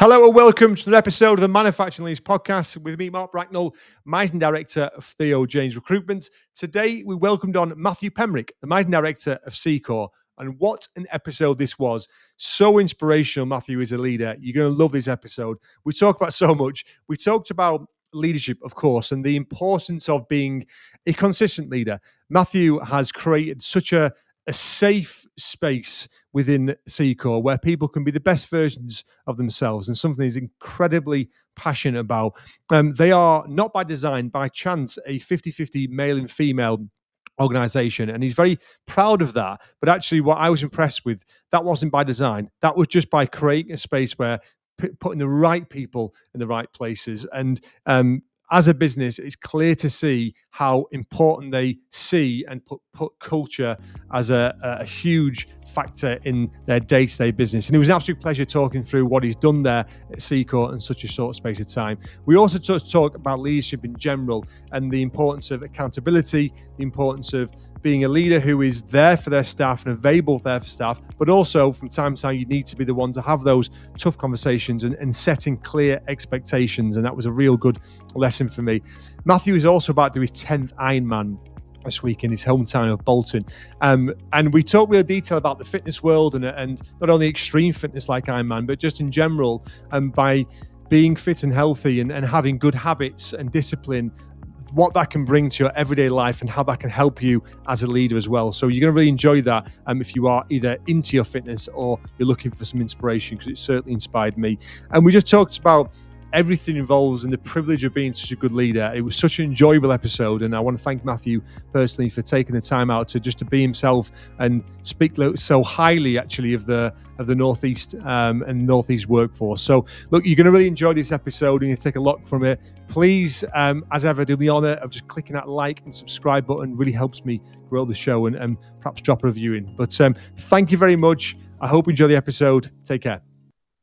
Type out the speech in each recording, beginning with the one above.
Hello and welcome to another episode of the Manufacturing Leaders Podcast with me, Mark Bracknell, Managing Director of Theo James Recruitment. Today, we welcomed on Matthew Pemrick, the Managing Director of Cicor. And what an episode this was. So inspirational, Matthew is a leader. You're going to love this episode. We talked about so much. We talked about leadership, of course, and the importance of being a consistent leader. Matthew has created such a safe space within Cicor where people can be the best versions of themselves and something he's incredibly passionate about. They are not by design, by chance, a 50-50 male and female organization, and he's very proud of that. But actually what I was impressed with, that wasn't by design. That was just by creating a space where putting the right people in the right places. And as a business, it's clear to see how important they see and put culture as a huge factor in their day-to-day business. And it was an absolute pleasure talking through what he's done there at Cicor in such a short space of time. We also talk about leadership in general and the importance of accountability, the importance of being a leader who is there for their staff and available there for staff, but also from time to time you need to be the one to have those tough conversations and setting clear expectations. And that was a real good lesson for me. Matthew is also about to do his 10th Ironman this week in his hometown of Bolton. And we talk real detail about the fitness world and not only extreme fitness like Ironman, but just in general, by being fit and healthy and having good habits and discipline, what that can bring to your everyday life and how that can help you as a leader as well. So you're going to really enjoy that if you are either into your fitness or you're looking for some inspiration, because it certainly inspired me. And we just talked about everything involves and the privilege of being such a good leader. It was such an enjoyable episode, and I want to thank Matthew personally for taking the time out to be himself and speak so highly actually of the Northeast and Northeast workforce. So look, you're going to really enjoy this episode and you take a lot from it. Please, as ever, do me the honor of just clicking that like and subscribe button. Really helps me grow the show and perhaps drop a review in. But thank you very much. I hope you enjoy the episode. Take care.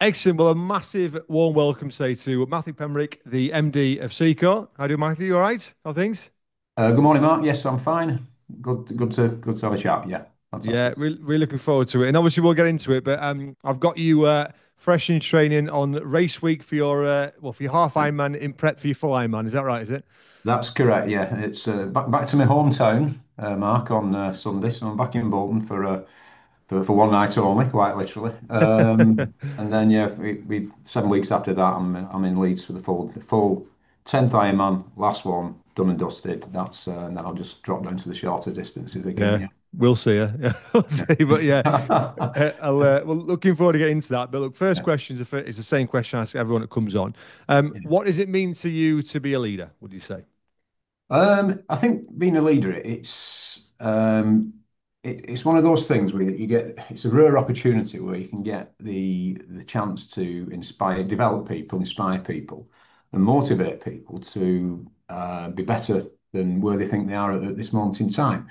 Excellent. Well, a massive warm welcome say to Matthew Pemrick, the MD of Cicor. How do you, Matthew? You all right? How are things? Good morning, Mark. Yes, I'm fine. Good to have a chat. Yeah, fantastic. Yeah, really looking forward to it. And obviously we'll get into it, but I've got you fresh in training on race week for your for your half Ironman in prep for your full Ironman. Is that right? Is it? That's correct. Yeah, it's back to my hometown, Mark, on Sunday. So I'm back in Bolton for one night only, quite literally. And then yeah, we 7 weeks after that, I'm in Leeds for the full 10th Ironman, last one done and dusted. That's and then I'll just drop down to the shorter distances again. Yeah. We'll see. Yeah, we'll see. But yeah, well, looking forward to getting into that. But look, first question is the same question I ask everyone that comes on. What does it mean to you to be a leader? Would you say? I think being a leader, it's one of those things where you get, it's a rare opportunity where you can get the chance to develop people, inspire people, and motivate people to be better than where they think they are at this moment in time.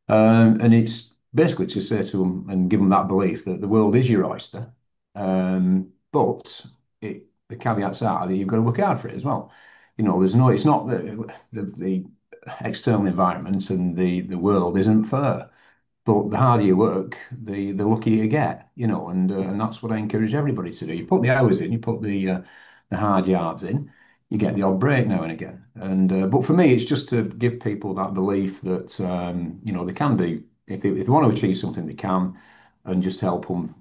And it's basically to say to them and give them that belief that the world is your oyster, but the caveats are that you've got to work hard for it as well. It's not the external environment and the world isn't fair. But the harder you work, the luckier you get, and that's what I encourage everybody to do. You put the hours in, you put the hard yards in, you get the odd break now and again. And but for me, it's just to give people that belief that they can do, if they want to achieve something, they can, and just help them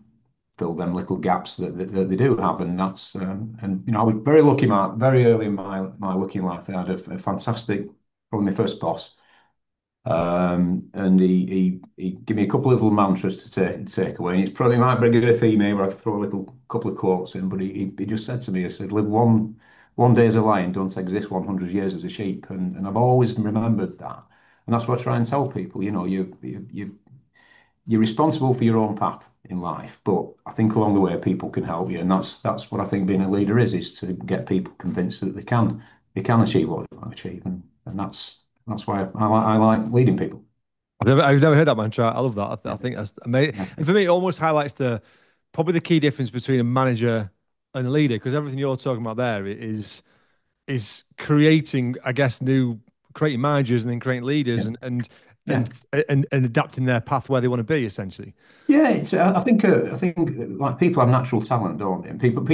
fill them little gaps that they do have. And that's I was very lucky, Mark. Very early in my working life, I had a fantastic, probably my first boss. And he gave me a couple of little mantras to take away. And it's probably might bring a theme here where I throw a little couple of quotes in, but he just said to me, he said, live one day as a lion, don't exist 100 years as a sheep. And I've always remembered that. And that's what I try and tell people, you're responsible for your own path in life, but I think along the way people can help you. And that's what I think being a leader is to get people convinced that they can achieve what they want to achieve. And that's why I like leading people. I've never heard that mantra. I love that. I think that's amazing. And for me, it almost highlights probably the key difference between a manager and a leader, because everything you're talking about there is creating, I guess, creating managers and then creating leaders. Yeah. And yeah. and adapting their path where they want to be, essentially. Yeah, I think like people have natural talent, don't they? And people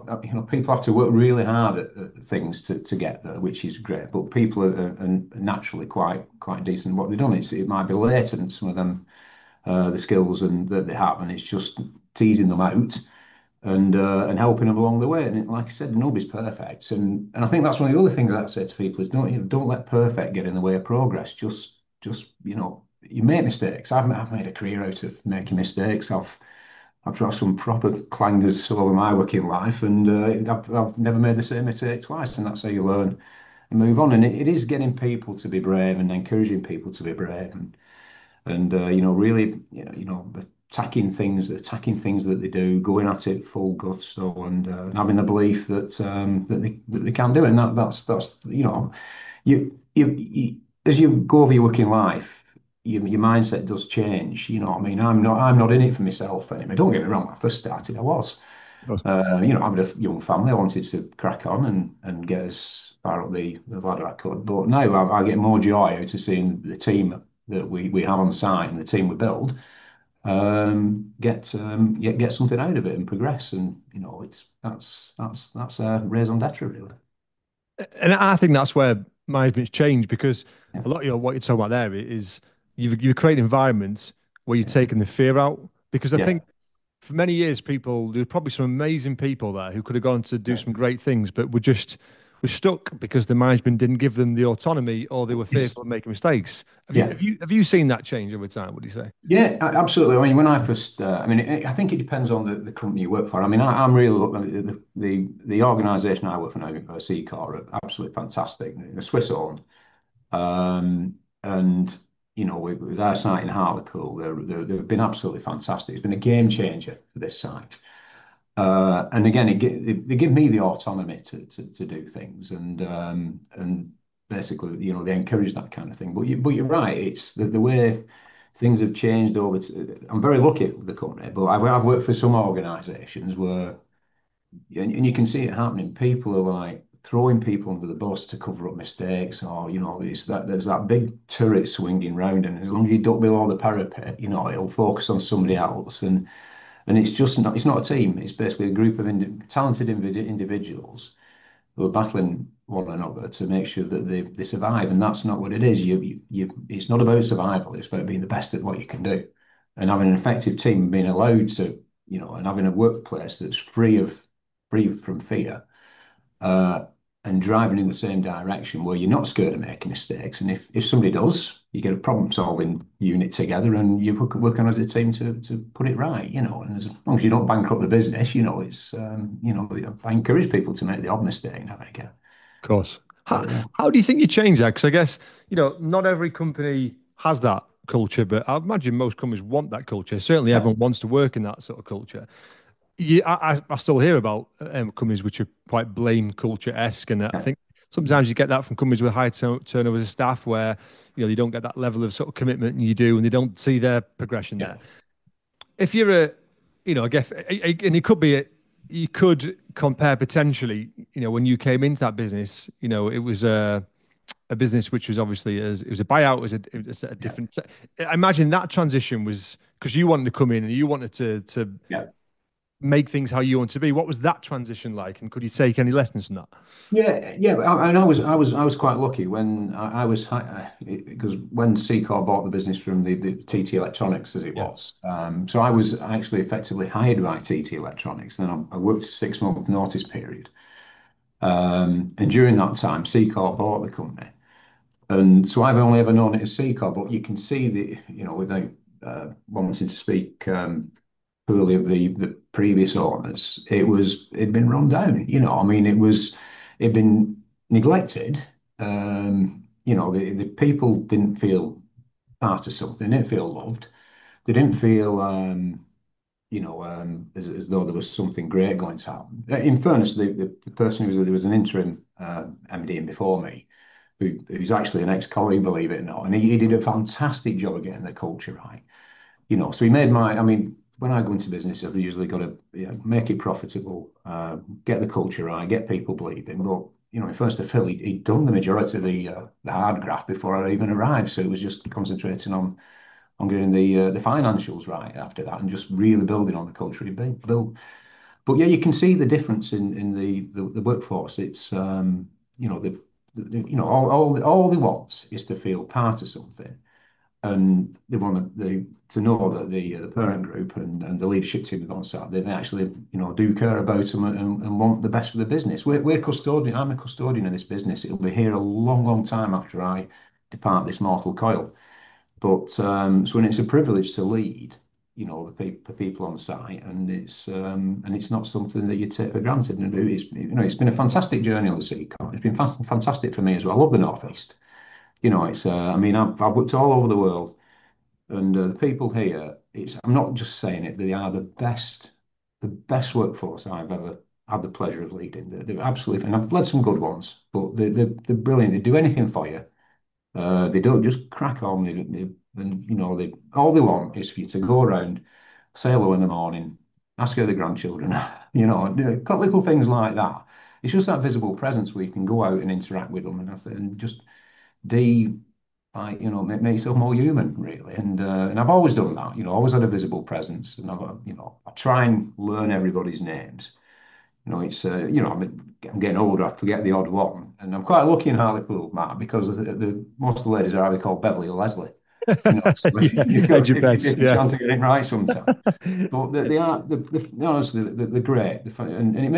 have people have to work really hard at things to get there, which is great. But people are naturally quite decent at what they've done. It might be latent, some of them the skills and that they have, and it's just teasing them out and helping them along the way. And like I said, nobody's perfect, and I think that's one of the other things that I say to people is don't let perfect get in the way of progress. Just you make mistakes. I've made a career out of making mistakes. I've tried some proper clangers over my working life, and I've never made the same mistake twice, and that's how you learn and move on. And it is getting people to be brave and encouraging people to be brave and really attacking things that they do, going at it full gusto, and having the belief that they can do it. And that's you as you go over your working life, your mindset does change. You know what I mean? I'm not in it for myself anymore. Don't get me wrong. When I first started, I was. Having a young family, I wanted to crack on and get as far up the ladder I could. But now I get more joy out of seeing the team that we have on site and the team we build get something out of it and progress. And it's that's a raison d'etre really. And I think that's where management's changed because Yeah, a lot of what you're talking about there is you've created environments where you're yeah, taking the fear out. Because I yeah, think for many years, there were probably some amazing people there who could have gone to do yeah. some great things, but were stuck because the management didn't give them the autonomy or they were It's, fearful of making mistakes. Have you yeah. have you have you seen that change over time? What do you say? Yeah, absolutely. I mean, when I first, I think it depends on the company you work for. I mean, I'm really the organisation I work for now, Cicor, are absolutely fantastic. They're Swiss owned, and with our site in Hartlepool, they've been absolutely fantastic. It's been a game changer for this site. And again, they give me the autonomy to do things, and basically, they encourage that kind of thing. But you're right. It's the way things have changed over. I'm very lucky with the company, but I've worked for some organisations where, and you can see it happening. People are like throwing people under the bus to cover up mistakes, or there's that big turret swinging round, and as long as you duck below the parapet, it'll focus on somebody else, and it's not a team. It's basically a group of talented individuals who are battling one another to make sure that they survive. And that's not what it is. It's not about survival. It's about being the best at what you can do, and having an effective team, being allowed to, and having a workplace that's free from fear, uh, and driving in the same direction where you're not scared of making mistakes. And if somebody does, you get a problem solving unit together and you work on as a team to put it right, and as long as you don't bankrupt the business, I encourage people to make the odd mistake now and again. Of course. How, So yeah, how do you think you change that? Because I guess, not every company has that culture, but I imagine most companies want that culture. Certainly yeah, everyone wants to work in that sort of culture. Yeah, I still hear about companies which are quite blame culture-esque, and I yeah, think sometimes you get that from companies with high turnovers of staff, where you don't get that level of sort of commitment, and you do, and they don't see their progression yeah, there. If you're I guess, and it could be you could compare potentially, when you came into that business, it was a business which was obviously it was a buyout, it was a yeah, different. I imagine that transition was because you wanted to come in and you wanted to yeah. make things how you want to be. What was that transition like, and could you take any lessons from that? Yeah, yeah, and I was quite lucky when I was because when Secor bought the business from the TT Electronics as it Yeah. was, so I was actually effectively hired by TT Electronics. Then I worked a 6 month notice period, and during that time, Secor bought the company, and so I've only ever known it as Secor. But you can see without wanting to speak poorly of the previous owners, it'd been run down. I mean, it'd been neglected. The people didn't feel part of something. They didn't feel loved. They didn't feel as though there was something great going to happen. In fairness, the person who was there was an interim MD in before me, who's actually an ex-colleague, believe it or not, and he did a fantastic job of getting the culture right. So he made I mean, when I go into business, I've usually got to make it profitable, get the culture right, get people believing. But in first to Phil, he'd done the majority of the hard graft before I even arrived. So it was just concentrating on getting the financials right after that, and just really building on the culture he'd built. But yeah, you can see the difference in the workforce. It's all they want is to feel part of something, and they want to know that the parent group and the leadership team on site, they actually do care about them, and want the best for the business. We're custodian. I'm a custodian of this business. It'll be here a long, long time after I depart this mortal coil. But so when it's a privilege to lead, the people on site, and it's not something that you take for granted. And it's been a fantastic journey on the Cicor. It's been fantastic for me as well. I love the Northeast. It's I mean, I've worked all over the world, and the people here, I'm not just saying it, they are the best workforce I've ever had the pleasure of leading. They're absolutely, and I've led some good ones, but they're brilliant. They do anything for you. They don't just crack on. And all they want is for you to go around, say hello in the morning, ask how the grandchildren, got little things like that. It's just that visible presence where you can go out and interact with them, and just de like make yourself more human, really. And I've always done that. Always had a visible presence, and I try and learn everybody's names. It's I'm getting older. I forget the odd one, and I'm quite lucky in Hartlepool, Matt, because most of the ladies are either called Beverly or Leslie. So Yeah, you've got hedge your bets. a Yeah. chance of getting it right sometimes. But they are honestly, they're great, and it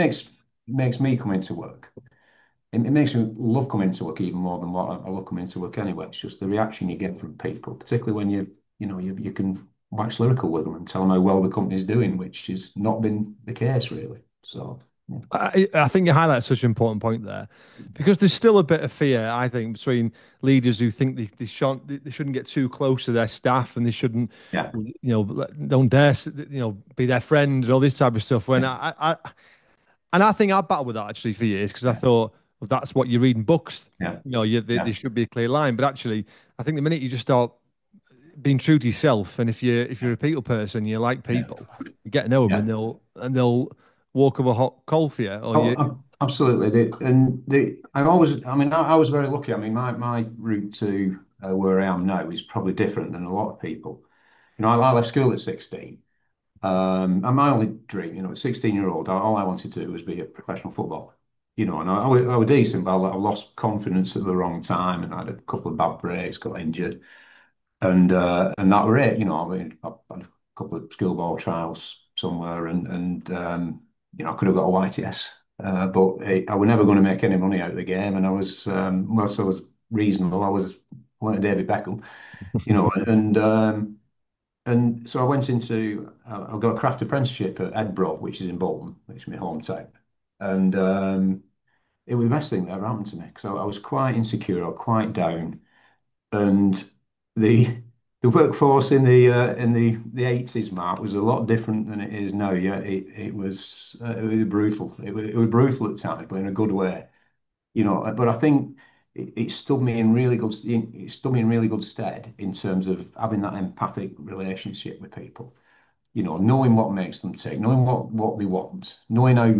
makes me come into work. It makes me love coming to work even more than what I love coming to work anyway. It's just the reaction you get from people, particularly when you can wax lyrical with them and tell them how well the company's doing, which has not been the case really. So yeah, I think you highlight such an important point there, because there's still a bit of fear, I think, between leaders who think they shouldn't get too close to their staff, and they shouldn't, yeah, don't dare, be their friend and all this type of stuff. When yeah, and I think I battled with that actually for years, because I yeah, thought, well, that's what you read in books. yeah, There yeah, should be a clear line, but actually, I think the minute you just start being true to yourself, and if you're a people person, you like yeah, people, you get to know them, yeah. and they'll walk over hot coal for you, or you. Absolutely. I mean, I was very lucky. I mean, my route to where I am now is probably different than a lot of people. I left school at 16. And my only dream, 16-year-old, all I wanted to do was be a professional footballer. And I was decent, but I lost confidence at the wrong time, and I had a couple of bad breaks, got injured, and that were it. I mean, I had a couple of schoolboy trials somewhere, and I could have got a YTS, but I was never going to make any money out of the game, and I was whilst I was reasonable, I was like David Beckham, and so I went into I got a craft apprenticeship at Edinburgh, which is in Bolton, which is my hometown, and it was the best thing that ever happened to me, because I was quite insecure, or quite down, and the workforce in the 80s, Mark, was a lot different than it is now. Yeah, it was brutal. It was brutal at times, but in a good way. But I think it stood me in really good stead in terms of having that empathic relationship with people. Knowing what makes them tick, knowing what they want, knowing how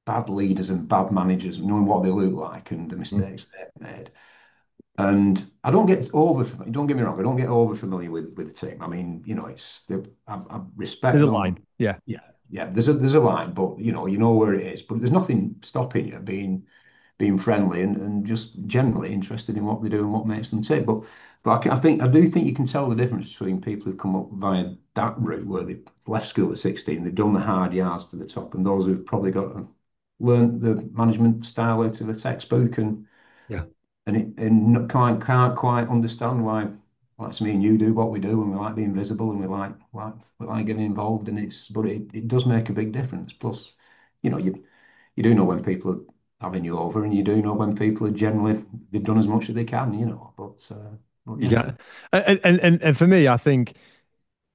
bad leaders and bad managers, knowing what they look like and the mistakes they've made. And I don't get over, don't get me wrong, I don't get over familiar with the team. I mean, I There's respect a them. line. Yeah. Yeah, yeah. There's a line, but you know where it is. But there's nothing stopping you being friendly and just generally interested in what they do and what makes them tick. But I do think you can tell the difference between people who've come up via that route, where they left school at 16, they've done the hard yards to the top, and those who've probably got to learn the management style out of a textbook, Yeah. and can't quite understand why, that's me and you do what we do, and we like being visible, and we like getting involved, and it does make a big difference. Plus, you do know when people are having you over, and you do know when people are generally, they've done as much as they can, but You yeah, got, and for me, I think,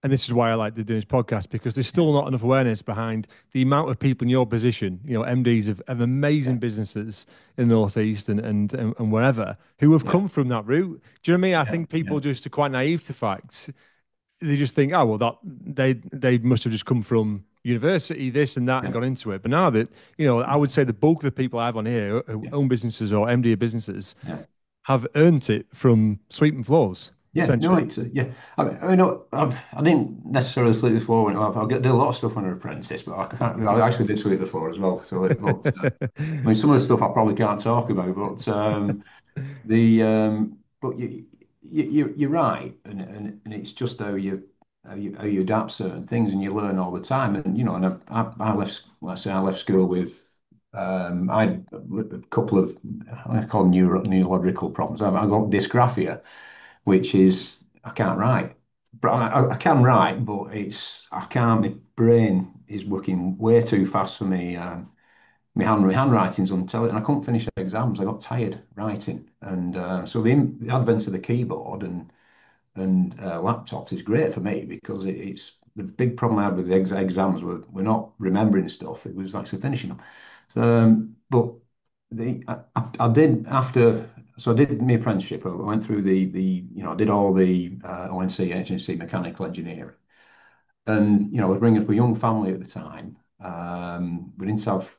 and this is why I like doing this podcast, because there's yeah, still not enough awareness behind the amount of people in your position, MDs of yeah, amazing businesses in the Northeast and wherever, who have yeah, come from that route. Do you know what I mean? I yeah, think yeah, people just are quite naive to facts. They just think, oh well, that they must have just come from university, this and that, and yeah, got into it. But now that, I would say the bulk of the people I have on here who yeah, own businesses or MD of businesses yeah. have earned it from sweeping floors, Yeah, no, essentially. it's yeah. I mean, no, I didn't necessarily sweep the floor when did a lot of stuff on an apprentice, but I can't. I actually did sweep the floor as well. I mean, some of the stuff I probably can't talk about, but you're right, and it's just how you adapt certain things, and you learn all the time, and I left. Let's say I left school with I had a couple of I call them neurological problems. I got dysgraphia, which is I can't write. But I can write, but I can't. My brain is working way too fast for me. My handwriting's unintelligent, and I couldn't finish exams. I got tired writing, and so the advent of the keyboard and laptops is great for me because it's the big problem I had with the exams were not remembering stuff. It was actually finishing them. But I did after. So I did my apprenticeship. I went through I did all the ONC, HNC mechanical engineering. And, I was bringing up a young family at the time. We didn't have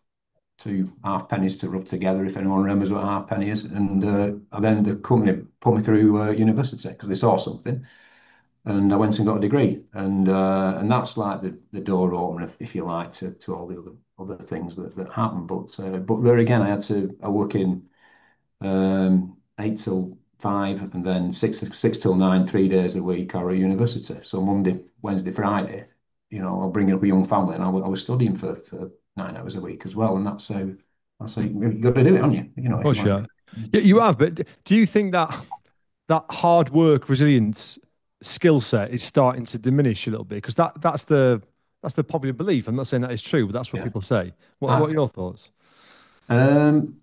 two half pennies to rub together, if anyone remembers what a half penny is. And then the company put me through university because they saw something. And I went and got a degree. And that's like the door opener, if you like, to all the other things that happened. But there again, I work in 8 till 5, and then six till 9, 3 days a week are at university. So Monday, Wednesday, Friday, I'll bring up a young family, and I was studying for 9 hours a week as well. And that's how you've got to do it, haven't you? If Oh, you want sure. to. Yeah, you have, but do you think that hard work, resilience skill set is starting to diminish a little bit? Because that's the popular belief. I'm not saying that is true, but that's what Yeah. people say. What are I, your thoughts? um,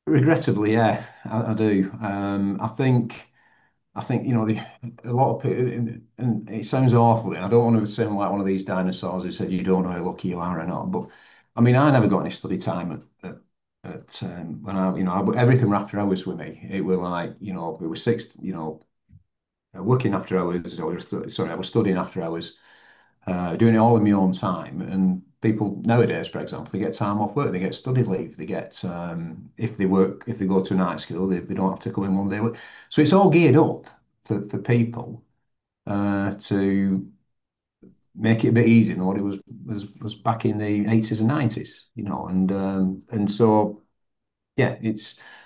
Regrettably, yeah, I do. I think a lot of people, and it sounds awful. I don't want to sound like one of these dinosaurs who said you don't know how lucky you are or not. But I mean, I never got any study time when everything were after hours with me. It was like we were six, working after hours. I was studying after hours, doing it all in my own time. And people nowadays, for example, they get time off work, they get study leave, they get if they go to night school, they don't have to come in one day. So it's all geared up for people to make it a bit easier than what it was back in the 80s and 90s, and so yeah,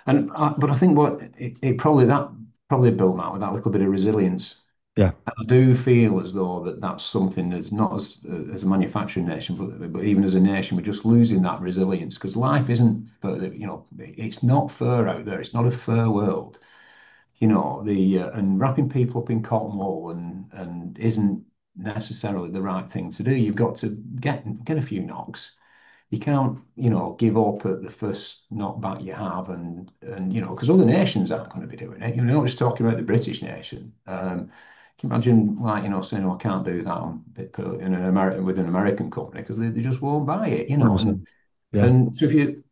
but I think it probably built that with that little bit of resilience. Yeah. I do feel as though that's something that's not as a manufacturing nation, but even as a nation, we're just losing that resilience because life isn't it's not fair out there. It's not a fair world. And wrapping people up in cotton wool and isn't necessarily the right thing to do. You've got to get a few knocks. You can't, give up at the first knockback you have, and because other nations aren't going to be doing it. You're not just talking about the British nation. Can you imagine, like, saying, "Oh, I can't do that in an American with an American company because they just won't buy it," 100%. Yeah. and so if you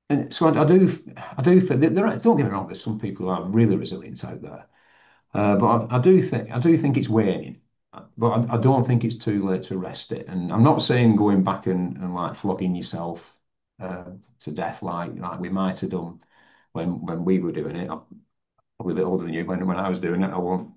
and so I do feel don't get me wrong. There's some people who are really resilient out there, but I do think it's waning. But I don't think it's too late to arrest it. And I'm not saying going back and like flogging yourself to death like we might have done when we were doing it. I'm probably a bit older than you when I was doing it. I won't.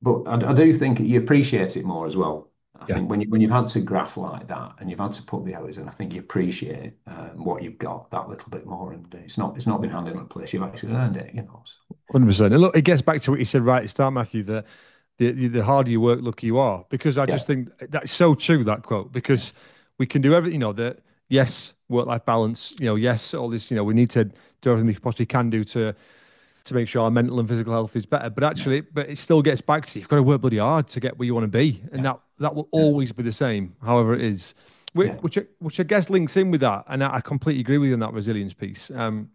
But I do think you appreciate it more as well. I Yeah. think when you've had to graph like that and you've had to put the hours in, I think you appreciate what you've got that little bit more. And it's not been handed in a place. You've actually earned it. So, 100%. And look, it gets back to what you said right at the start, Matthew, that the harder you work, luckier you are. Because I yeah, just think that's so true, that quote, because we can do everything, that yes, work-life balance, yes, all this, we need to do everything we possibly can do to make sure our mental and physical health is better. But yeah, actually, but it still gets back to you've got to work bloody hard to get where you want to be. And yeah, that will yeah, always be the same, however it is. Which, yeah, which, I- which I guess links in with that. And I completely agree with you on that resilience piece. One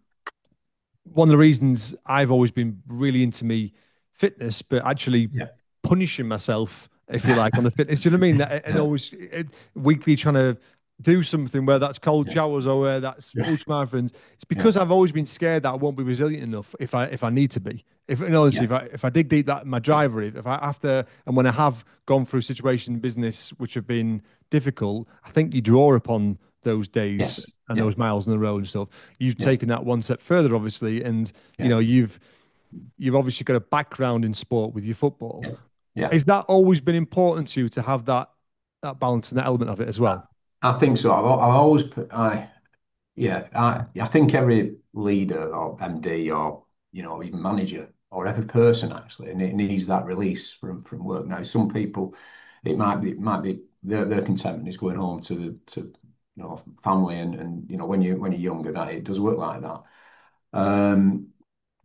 of the reasons I've always been really into me fitness, but actually yeah, punishing myself, if you like, on the fitness. Do you know what I mean? And yeah, always weekly trying to do something, where that's cold Yeah. showers or where that's Yeah. ultramarathons, it's Yeah. because I've always been scared that I won't be resilient enough if I need to be. If in honesty, Yeah. if I dig deep, that my driver, if I have to, and when I have gone through situations in business which have been difficult, I think you draw upon those days Yes. and Yeah. those miles on the road and stuff. You've Yeah. taken that one step further, obviously, and you Yeah. know you've obviously got a background in sport with your football. Yeah. Yeah. Has that always been important to you to have that balance and that element of it as I, well? I think so. I've always put, yeah, I think every leader or MD or even manager or every person actually, and it needs that release from work. Now, some people, it might be their contentment is going home to family, and when you're younger, that it does work like that. Um,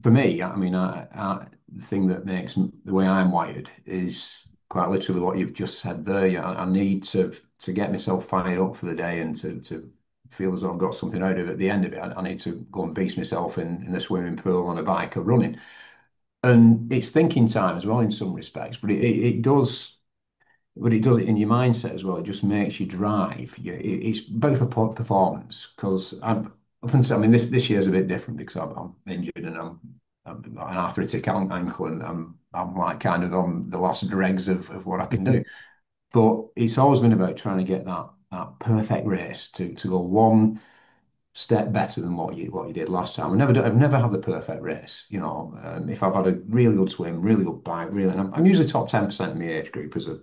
for me, I mean, the thing that makes the way I'm wired is quite literally what you've just said there. Yeah, I need to get myself fired up for the day and to feel as though I've got something out of it at the end of it. I need to go and beast myself in the swimming pool, on a bike, or running. And it's thinking time as well in some respects, but it does. But it does it in your mindset as well. It just makes you drive. It's both a performance because up until, I mean, this year's a bit different because I'm injured and I'm got an arthritic ankle, and I'm like kind of on the last dregs of what I can do. But it's always been about trying to get that perfect race to go one step better than what you did last time. I've never had the perfect race. If I've had a really good swim, really good bike, really, and I'm usually top 10% in my age group as I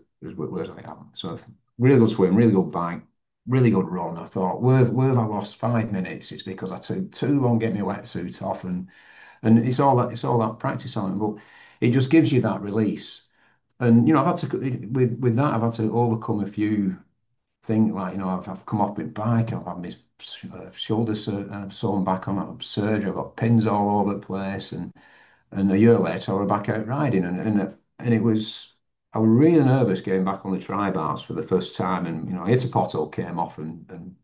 am. So if really good swim, really good bike, really good run. I thought, where have I lost 5 minutes? It's because I took too long getting my wetsuit off, and it's all that practice on it. But it just gives you that release. And I've had to with that, I've had to overcome a few thing like I've come off my bike. I've had my shoulders sewn back on. I've surgery. I've got pins all over the place, and a year later I was back out riding, and it was I was really nervous getting back on the tri bars for the first time, and I hit a pothole, came off, and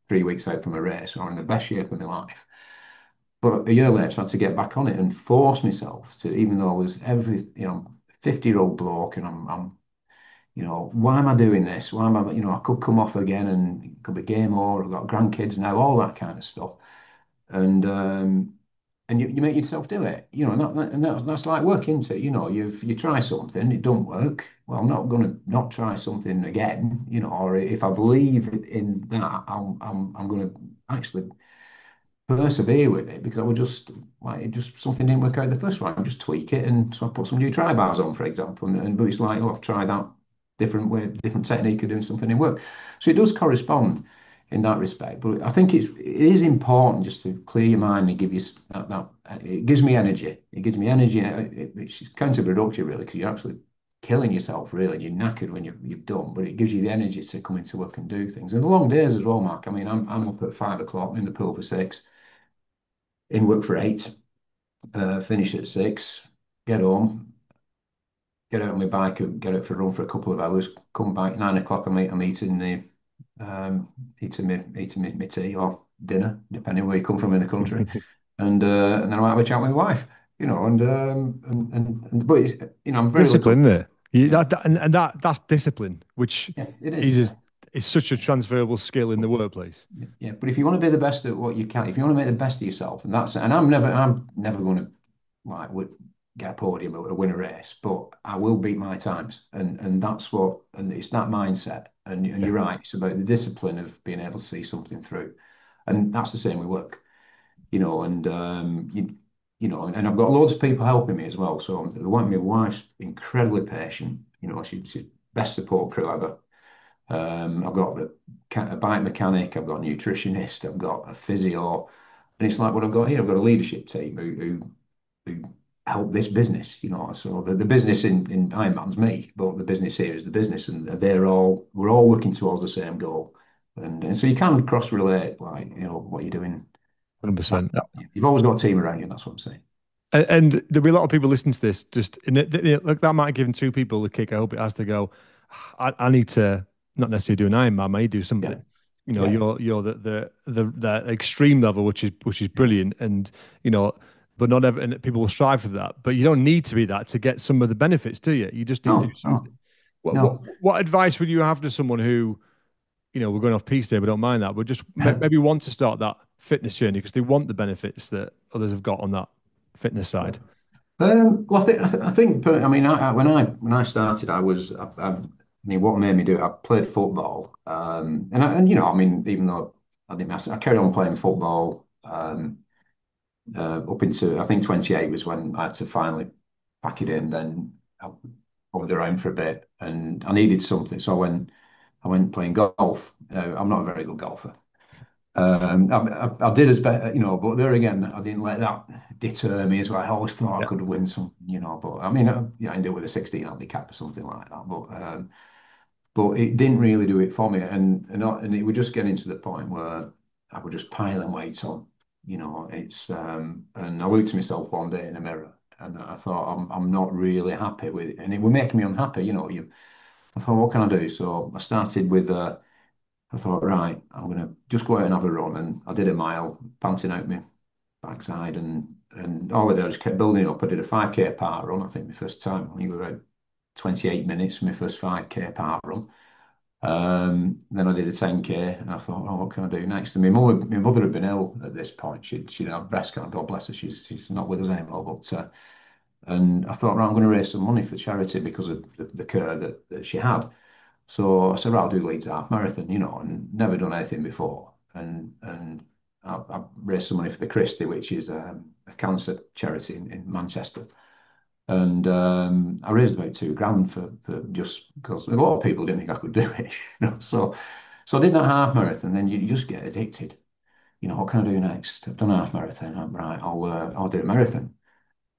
3 weeks out from a race, or in the best shape of my life. But a year later, I had to get back on it and force myself to, even though I was 50-year-old bloke, and why am I doing this? Why am I could come off again and it could be game over. I've got grandkids now, all that kind of stuff. And you make yourself do it, and that's like work, isn't it? You try something, it don't work. Well, I'm not going to not try something again, or if I believe in that, I'm going to actually persevere with it because I would just like it just something didn't work out the first one. I just tweak it, and so I put some new tri bars on, for example, and but it's like, oh, I've tried that different way, different technique of doing something in work. So it does correspond in that respect. But I think it is important just to clear your mind and give you that it gives me energy. It gives me energy. It's counterproductive really because you're absolutely killing yourself really. You're knackered when you've done, but it gives you the energy to come into work and do things. And the long days as well, Mark. I mean, I'm up at 5 o'clock in the pool for 6, in work for 8, finish at 6, get home, get out on my bike and get out for a run for a couple of hours, come back 9 o'clock. I'm eating my tea or dinner, depending where you come from in the country, and then I might have a chat with my wife, but I'm very little. Discipline, isn't it? Yeah, And that's discipline, which yeah, it is. is Yeah. is such a transferable skill in the workplace. Yeah, but if you want to be the best at what you can, if you want to make the best of yourself, and I'm never going to like get a podium or win a race, but I will beat my times, and it's that mindset. And Yeah, you're right, it's about the discipline of being able to see something through, and that's the same with work, and and I've got loads of people helping me as well. So my wife's incredibly patient. She's best support crew ever. I've got a bike mechanic, I've got a nutritionist, I've got a physio, and it's like what I've got here. I've got a leadership team who help this business, So the business in Ironman's me, but the business here is the business, and we're all working towards the same goal. And so you can cross relate, like what you're doing. 100%. You've always got a team around you, and that's what I'm saying. And there'll be a lot of people listening to this. Just look, that might have given two people the kick. I hope it has to go. I need to not necessarily do an Ironman, I may do Yeah, something. yeah, You're the extreme level, which is yeah. brilliant, and but not every, and people will strive for that. But you don't need to be that to get some of the benefits, do you? You just need to do No, no, something. What what no. what advice would you have to someone who we're going off piece there, but don't mind that. But just maybe want to start that fitness journey because they want the benefits that others have got on that fitness side. Well, I think. I mean, when I started, I mean, what made me do it? I played football, and I mean, even though I didn't, I carried on playing football up into I think 28 was when I had to finally pack it in. Then I bothered around for a bit, and I needed something, so I went playing golf. I'm not a very good golfer. I did as best, but there again, I didn't let that deter me as well. I always thought I Yeah. could win some, but I mean, I ended up with a 16 handicap or something like that. But it didn't really do it for me, and it would just getting to the point where I would just piling weights on, and I looked at myself one day in the mirror, and I thought I'm not really happy with it, and it was making me unhappy, I thought, what can I do? So I started with. I thought, right, I'm going to just go out and have a run. And I did a mile, panting out my backside. And all I did, I just kept building up. I did a 5K park run, I think, the first time. I think it was about 28 minutes for my first 5K park run. Then I did a 10K. And I thought, oh, what can I do next? And my mother had been ill at this point. She'd had breast cancer. God bless her. She's not with us anymore. And I thought, right, I'm going to raise some money for charity because of the care that she had. So I said, right, I'll do Leeds half marathon, and never done anything before. And I raised some money for the Christie, which is a cancer charity in Manchester. And I raised about 2 grand for just because a lot of people didn't think I could do it. So I did that half marathon. Then you just get addicted. What can I do next? I've done a half marathon. Right, I'll do a marathon.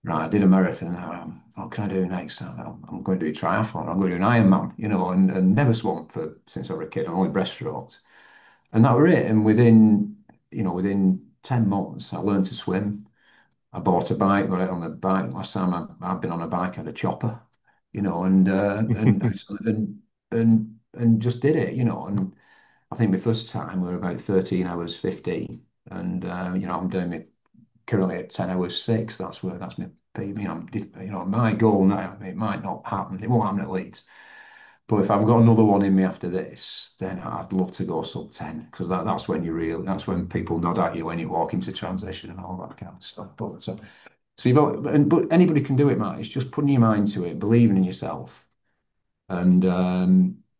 Right, I did a marathon. What can I do next? I'm going to do a triathlon. I'm going to do an Ironman, and never swum since I was a kid. I'm only breaststrokes. And that was it. And within 10 months, I learned to swim. I bought a bike, got out on the bike. Last time I've been on a bike, I had a chopper, and just did it, And I think my first time we were about 13 hours 15. And, I'm doing it currently at 10 hours 6. That's my PB. My goal now, it might not happen. It won't happen at Leeds. But if I've got another one in me after this, then I'd love to go sub 10 because that's when people nod at you when you walk into transition and all that kind of stuff. But anybody can do it, Matt. It's just putting your mind to it, believing in yourself, and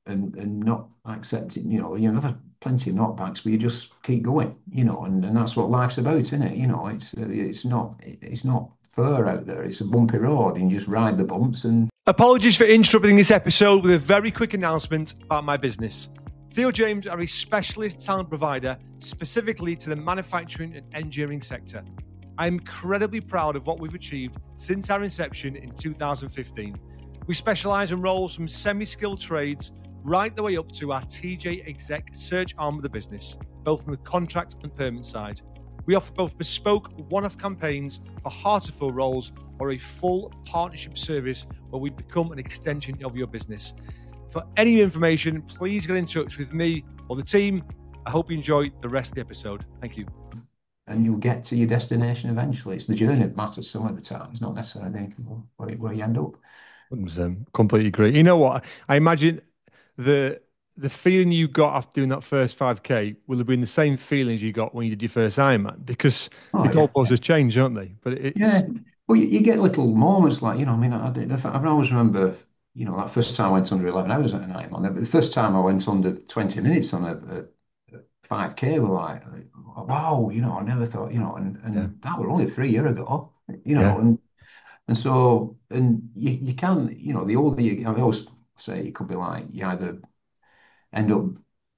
not accepting. You have plenty of knockbacks, but you just keep going. And that's what life's about, isn't it? It's not fair out there. It's a bumpy road, and you just ride the bumps. And apologies for interrupting this episode with a very quick announcement about my business. Theo James are a specialist talent provider specifically to the manufacturing and engineering sector. I'm incredibly proud of what we've achieved since our inception in 2015. We specialize in roles from semi-skilled trades right the way up to our TJ exec search arm of the business, both from the contract and permanent side. We offer both bespoke one-off campaigns for hard-to-fill roles or a full partnership service where we become an extension of your business. For any information, please get in touch with me or the team. I hope you enjoy the rest of the episode. Thank you. And you'll get to your destination eventually. It's the journey that matters some of the time. It's not necessarily where you end up. 100%. Completely agree. You know what? I imagine the feeling you got after doing that first 5K will have been the same feelings you got when you did your first Ironman because the goalposts have changed, don't they? But it's well, you get little moments like I mean, I always remember that first time I went under 11 hours at an Ironman. The first time I went under 20 minutes on a 5K, were like, wow, I never thought, and that were only 3 years ago, and you can, the older I always say it could be like you either end up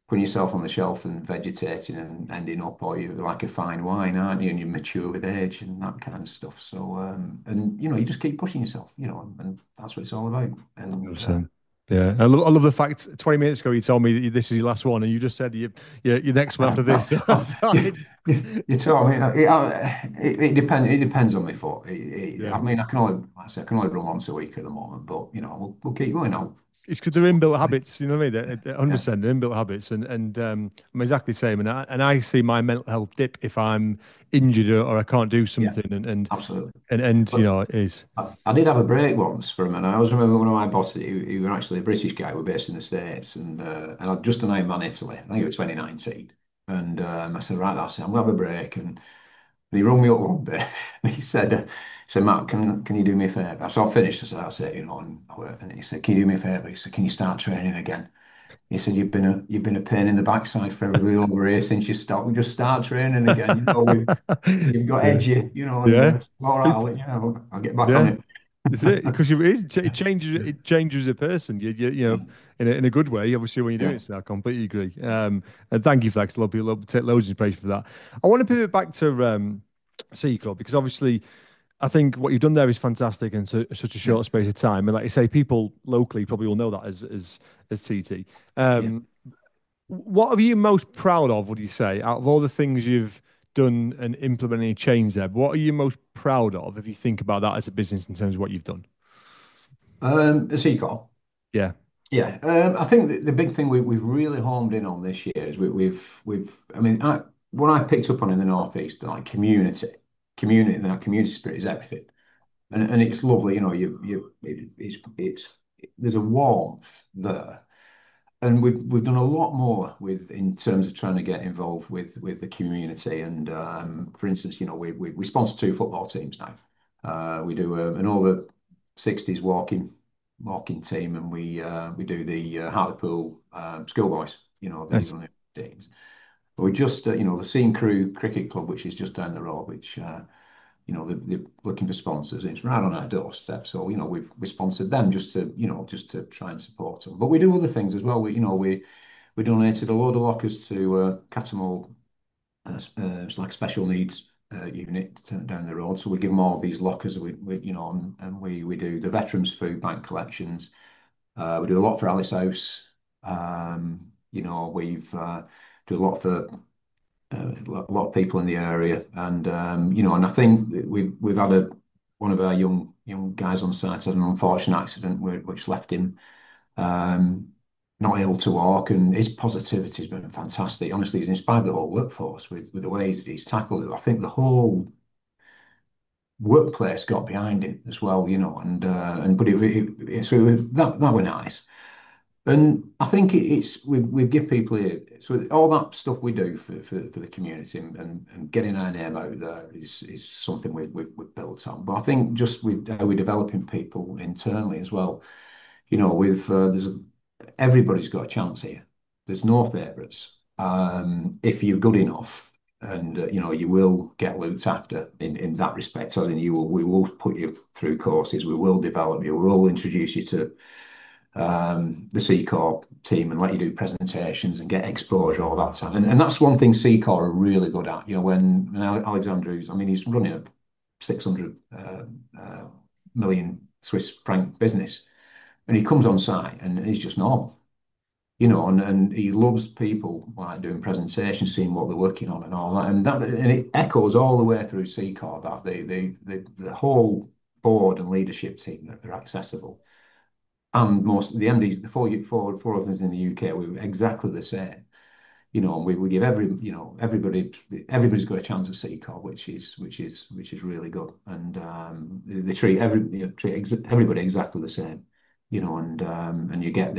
putting yourself on the shelf and vegetating and ending up, or you're like a fine wine, aren't you? And you mature with age and that kind of stuff. So, and you just keep pushing yourself, and that's what it's all about. And yeah, I love the fact 20 minutes ago you told me that this is your last one, and you just said your next one after this. You told me it depends. It depends on my foot. I mean, I can only run once a week at the moment, but we'll keep going. it's because they're So, inbuilt habits, you know what I mean? They're yeah, 100% they're inbuilt habits, and I'm exactly the same. And I see my mental health dip if I'm injured or I can't do yeah, something, and absolutely. you But know, it is I did have a break once for a minute. I always remember one of my bosses, he was actually a British guy, we're based in the States, and I'd just done Ironman Italy, I think it was 2019. And I said, right, that's it, I'm gonna have a break. And he rung me up one day and he said, Matt, can you do me a favour? So I finished, I said, that's it, and he said, can you do me a favour? He said, can you start training again? He said, you've been a pain in the backside for everybody over here since you stopped. We just start training again. You've got yeah, edgy, and yeah. all right, People, I'll get back on yeah. it. It's it because it changes a person. You know, Yeah, in a good way. Obviously, when you're doing yeah, it, so I completely agree. And thank you for that. 'Cause a lot of people take loads of inspiration for that. I want to pivot back to Sequel because obviously I think what you've done there is fantastic in such a yeah, short space of time. And like you say, people locally probably will know that as TT. yeah. What are you most proud of, would you say, out of all the things you've done and implemented any change there? What are you most proud of if you think about that as a business in terms of what you've done? The Seacor. Yeah. Yeah, I think the big thing we've really homed in on this year is we've I mean what I picked up on in the northeast, like community, and that community spirit is everything, and it's lovely, it's there's a warmth there, and we've done a lot more with in terms of trying to get involved with the community, and for instance, we sponsor two football teams now. We do an over 60s walking team, and we do the Hartlepool schoolboys, the Nice. young teams. But we just the Scene Crew Cricket Club, which is just down the road, which they're looking for sponsors. It's right on our doorstep, so we sponsored them just to try and support them. But we do other things as well. We donated a load of lockers to Catamall. It's like a special needs unit down the road. So we give them all these lockers. And we do the veterans food bank collections. We do a lot for Alice House. We've do a lot for a lot of people in the area, and I think we've had one of our young guys on site had an unfortunate accident which left him um, not able to walk, and his positivity has been fantastic. Honestly, he's inspired the whole workforce with the ways that he's tackled it. I think the whole workplace got behind him as well, and but that were nice. And I think we give people so all that stuff we do for the community, and getting our name out there is something we've built on. But I think just with how we're developing people internally as well, with there's everybody's got a chance here. There's no favourites. If you're good enough, and you will get looked after in that respect, as in we will put you through courses, we will develop you, we will introduce you to the Cicor team and let you do presentations and get exposure all that time. And that's one thing Cicor are really good at. When Alexander, I mean, he's running a 600 million Swiss franc business, and he comes on site and he's just normal. And he loves people like doing presentations, seeing what they're working on and all that. And it echoes all the way through Cicor that the whole board and leadership team are accessible. And most the MDs, the four of us in the UK, we were exactly the same. And we give everybody's got a chance at Cicor, which is really good. And they treat everybody exactly the same. And you get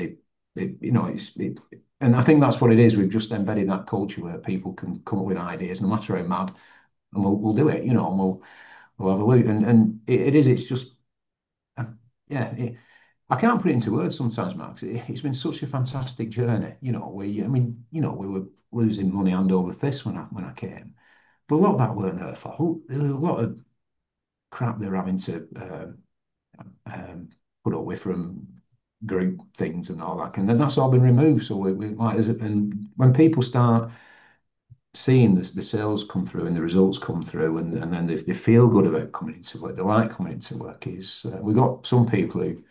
and I think that's what it is. We've just embedded that culture where people can come up with ideas, no matter how mad, and we'll do it. And we'll have a look. And it's just yeah. I can't put it into words sometimes, Max. It's been such a fantastic journey. We were losing money hand over fist when I came, but a lot of that weren't their fault. There was a lot of crap they're having to put up with from group things and all that, and then that's all been removed. So we like, and when people start seeing the sales come through and the results come through, and then they feel good about coming into work, they like coming into work. Is we got some people who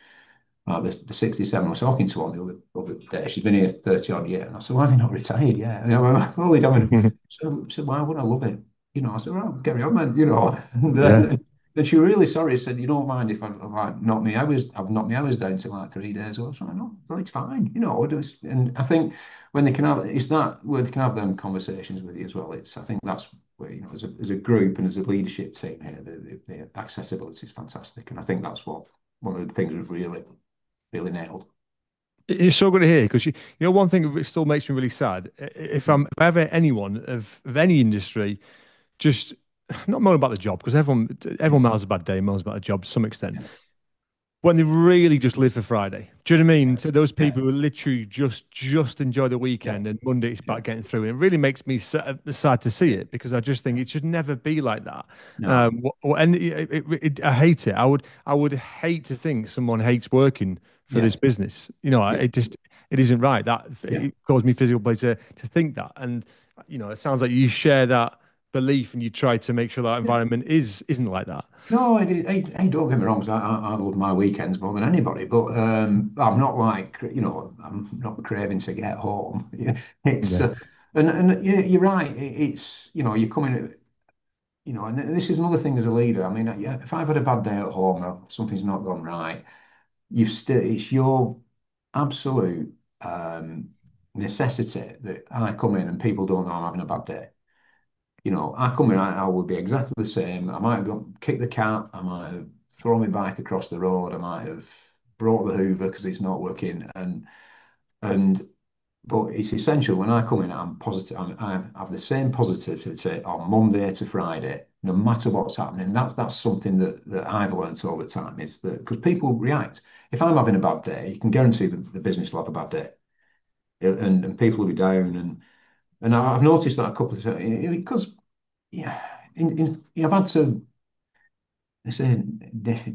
the 67 I was talking to on the other day, she's been here 30 odd years. And I said, why have you not retired yet? Well, only doing. So why would I love it? I said, well, carry on, man, Yeah. And she was really sorry. Said, "You don't mind if I've like knocked my hours? I've knocked my hours down to like 3 days." I was like, "No, it's fine. And I think when they can have, it's that where they can have them conversations with you as well. I think that's where as a group and as a leadership team here, the accessibility is fantastic, and I think that's what one of the things we've really nailed. It's so good to hear because one thing that still makes me really sad. If ever anyone of any industry just not moan about the job because everyone moans about a day, moans about a job to some extent. Yeah, When they really just live for Friday. Do you know what I mean? yeah, To those yeah, people who literally just enjoy the yeah, weekend and Monday it's yeah. about getting through. And it really makes me sad to see Yeah. it because I just think it should never be like that. No, And I hate it. I would hate to think someone hates working for yeah, this business. yeah, It isn't right. That yeah. it caused me physical pleasure to think that. And it sounds like you share that belief and you try to make sure that Yeah. environment isn't like that. No, don't get me wrong, 'cause I love my weekends more than anybody, but I'm not like, I'm not craving to get home. Yeah, It's Yeah. and yeah, you're right. It's you're coming, and this is another thing as a leader. I mean, yeah, if I've had a bad day at home or something's not gone right, it's your absolute necessity that I come in and people don't know I'm having a bad day. I come in, I would be exactly the same. I might have gone kick the cat, I might have thrown my bike across the road, I might have brought the Hoover because it's not working, and but it's essential when I come in, I'm positive. I have the same positivity on Monday to Friday, no matter what's happening. That's something that I've learned over time is that because people react. If I'm having a bad day, you can guarantee the business will have a bad day, and people will be down, and I've noticed that a couple of times because yeah, I've had to say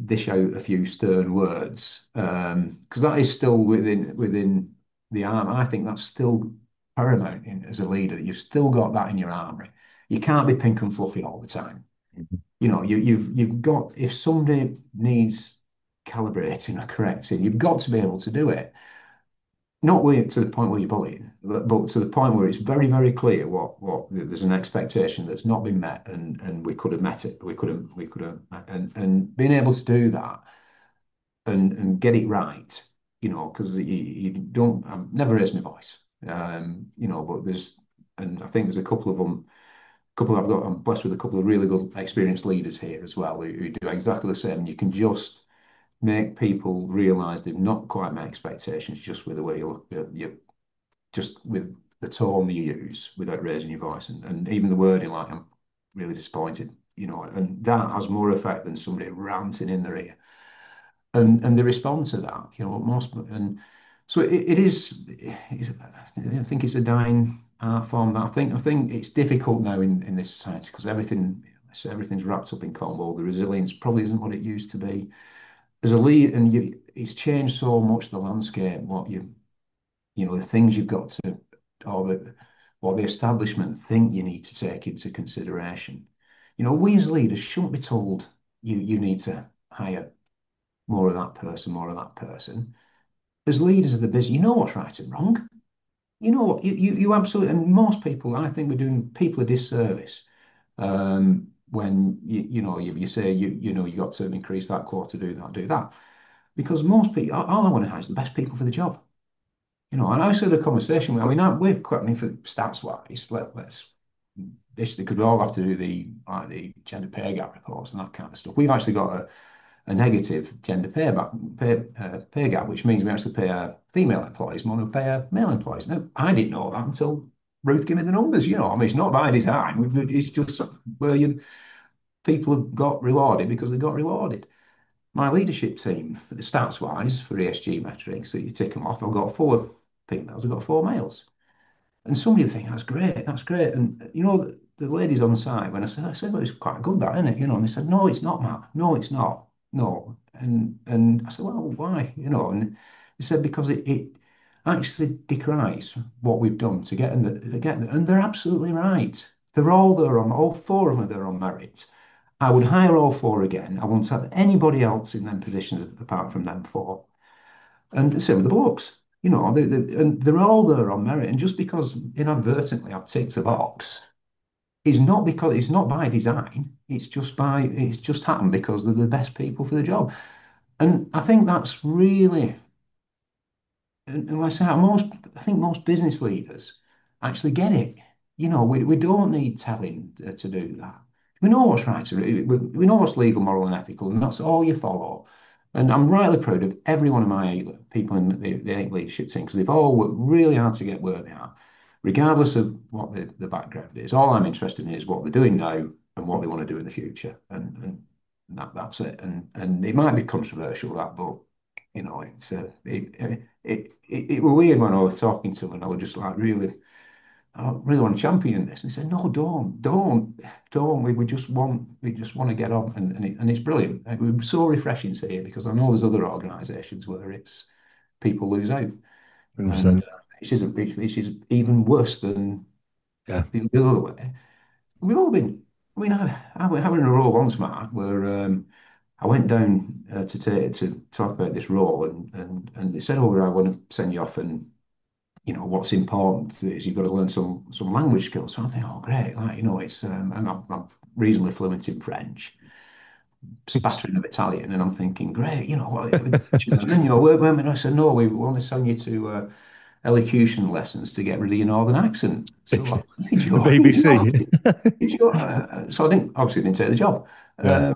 dish out a few stern words because that is still within the arm. I think that's still paramount as a leader. You've still got that in your armory. You can't be pink and fluffy all the time. You've got if somebody needs calibrating or correcting, you've got to be able to do it. Not to the point where you're bullying, but to the point where it's very, very clear what there's an expectation that's not been met, and we could have met it. We could have, and being able to do that and get it right, because you don't. I've never raised my voice, but and I think there's a couple of them. I'm blessed with a couple of really good experienced leaders here as well who do exactly the same. You can just make people realize they've not quite met expectations just with the way you look, just with the tone you use without raising your voice and even the wording like I'm really disappointed, and that has more effect than somebody ranting in their ear. And they respond to that, most and so it is I think it's a dying art form that I think it's difficult now in this society because everything's wrapped up in cotton wool. The resilience probably isn't what it used to be as a lead, and it's changed so much the landscape. The things you've got to, or what the establishment think you need to take into consideration. We as leaders shouldn't be told you need to hire more of that person, more of that person. As leaders of the business, you know what's right and wrong. You know what you absolutely, and most people, I think, we're doing people a disservice when you say you got to increase that quota, do that. Because most people, all I want to hire is the best people for the job. And I had a conversation with, I mean, we're quite, I mean, for stats wise, let's this because we all have to do the gender pay gap reports and that kind of stuff. We've actually got a negative gender pay gap, which means we actually pay our female employees more than we pay our male employees. Now, I didn't know that until Ruth gave me the numbers. I mean, it's not by design. It's just where people have got rewarded because they got rewarded. My leadership team, stats wise, for ESG metrics that you tick them off, I've got 4 females, I've got 4 males. And somebody would think, that's great, that's great. And the ladies on the side, when I said, well, it's quite good, that, isn't it? And they said, no, it's not, Matt. No, it's not. No. And I said, well, why? And they said, because it actually decries what we've done to get them. And they're absolutely right. They're all 4 of them are there on merit. I would hire all 4 again. I won't have anybody else in them positions apart from them 4. And same with the blokes. And they're all there on merit. And just because inadvertently I've ticked a box is not because it's not by design. it's just happened because they're the best people for the job. And I think that's really, and like I say, I think most business leaders actually get it. We don't need telling to do that. We know what's right we know what's legal, moral, and ethical, and that's all you follow. And I'm rightly proud of every one of my people in the eight leadership team because they've all worked really hard to get where they are, regardless of what the background is. All I'm interested in is what they're doing now and what they want to do in the future, and that's it. And it might be controversial that, but it was weird when I was talking to him and I was just like, really, I really want to champion this. And he said, no, don't. We just want to get on. And it's brilliant. It was so refreshing to hear because I know there's other organisations where it's people lose out. And 100%. which is even worse than Yeah. the other way. We've all been, I mean, I went having a role once, Mark, where I went down to talk about this role, and they said, "Oh, I want to send you off, and what's important is you've got to learn some language skills." So I think, "Oh, great! Like it's and I'm reasonably fluent in French, spattering of Italian, and I'm thinking, great, what?" And then when I said, "No, we want to send you to elocution lessons to get rid of your northern accent." So I thought, "You're The joking, BBC. So I didn't obviously didn't take the job, Yeah.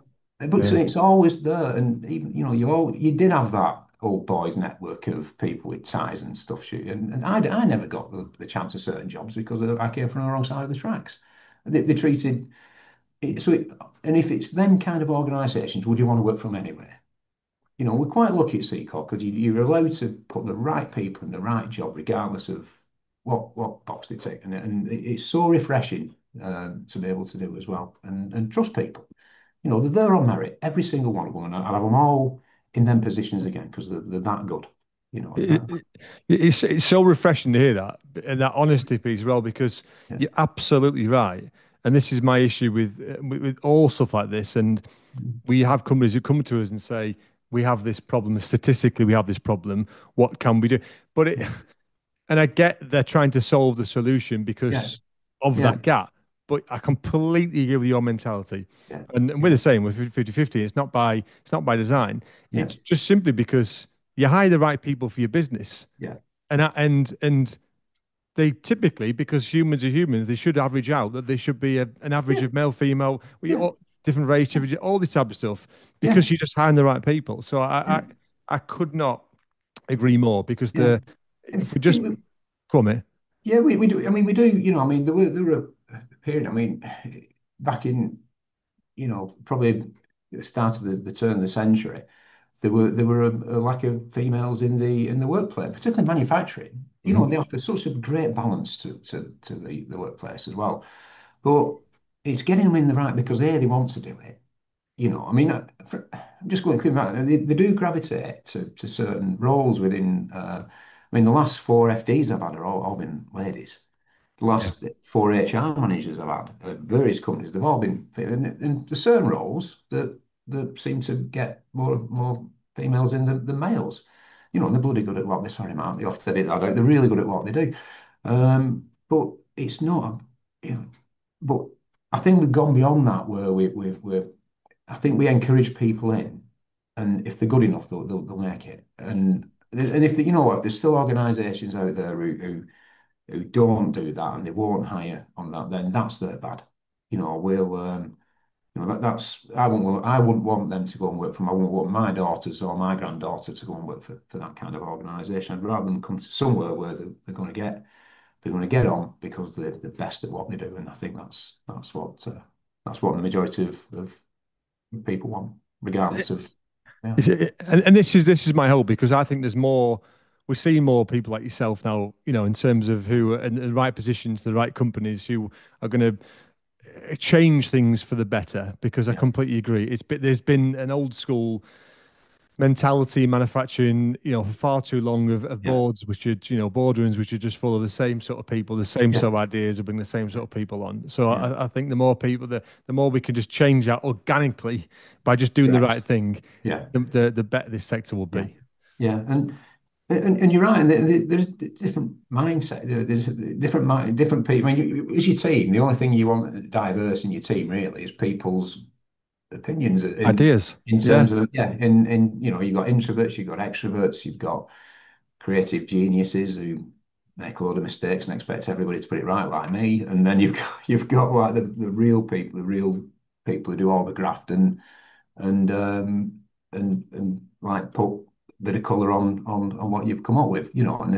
but so Yeah. it's always there, and even you did have that old boys network of people with ties and stuff. And I never got the chance of certain jobs because I came from the wrong side of the tracks. They treated it, and if it's them kind of organisations, would you want to work from anywhere? We're quite lucky at Cicor because you're allowed to put the right people in the right job, regardless of what box they tick, and it's so refreshing to be able to do as well, and trust people. They're there on merit, every single one of them, and I have them all in them positions again because they're that good. It, it, it's so refreshing to hear that and that honesty piece as well because Yeah, you're absolutely right. And this is my issue with all stuff like this. And we have companies who come to us and say, we have this problem. Statistically, we have this problem. What can we do? But yeah, and I get they're trying to solve the solution yeah, because of yeah, that gap. But I completely agree with your mentality. yeah, And we're yeah, the same with 50/50. It's not by design. yeah, It's just simply because you hire the right people for your business. yeah, And they typically, because humans are humans, they should average out that they should be an average yeah, of male, female, yeah, different race, all this type of stuff, yeah, because you're just hiring the right people. So yeah, I could not agree more because yeah. if we just We, come here, yeah, we do. I mean, we do. I mean, there were a period. I mean, back in probably the start of the turn of the century, there were a lack of females in the workplace, particularly manufacturing. Mhm. They offer such a great balance to the workplace as well. But it's getting them in the right because they want to do it. I mean, I'm just going to think back. They do gravitate to certain roles within. I mean, the last four FDs I've had are all been ladies. The Yeah, last four HR managers I've had at various companies, they've all been, and there's certain roles that seem to get more females in than males. And they're bloody good at what they. Sorry, Mark, you have to edit that out. They're really good at what they do. But it's not. You know, but I think we've gone beyond that where we're. I think we encourage people in, and if they're good enough, they'll make it. And if if there's still organisations out there who don't do that and they won't hire on that, then that's their bad. We'll that's I wouldn't want them to go and work for. I wouldn't want my daughters or my granddaughter to go and work for that kind of organisation. I'd rather them come to somewhere where they're going to get on because they're the best at what they do, and I think that's what the majority of people want, regardless of yeah, and this is my hope because I think there's more. We're seeing more people like yourself now, in terms of who are in the right positions, the right companies who are going to change things for the better. Because I yeah, completely agree. There's been an old school mentality in manufacturing, for far too long of yeah, boards, which are, boardrooms, which are just full of the same sort of people, the same yeah, sort of ideas, and bring the same yeah, sort of people on. So yeah. I think the more people, the more we can just change that organically by just doing the Correct. right thing, Yeah, the better this sector will yeah, be. yeah, and And you're right, and there's different mindset. There's different people. I mean, as your team, the only thing you want diverse in your team really is people's opinions Ideas. in Yeah. terms of yeah. In you've got introverts, you've got extroverts, you've got creative geniuses who make a load of mistakes and expect everybody to put it right, like me. And then you've got like the real people who do all the graft and and like put a bit of colour on what you've come up with, and